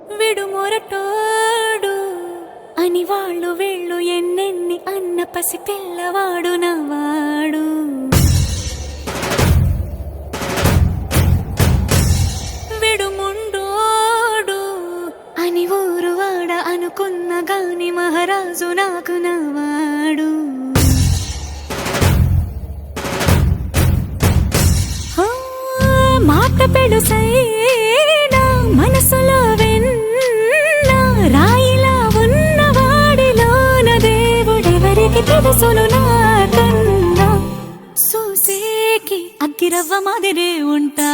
విడు మొరటోడు అని వాళ్ళు వీళ్ళు ఎన్నెన్ని అన్న పసి పిల్లవాడు నవాడు. విడు ముండోడు అని ఊరు వాడ అనుకున్న గాని మహారాజు నాకు నవాడు. మాట పెడుసైనా మనసులో వెన్న రాయిలా ఉన్నవాడిలోన దేవుడెవరికి తెలుసును నాకన్నా. సూసేకి అగ్గిరవ్వ మాదిరే ఉంటా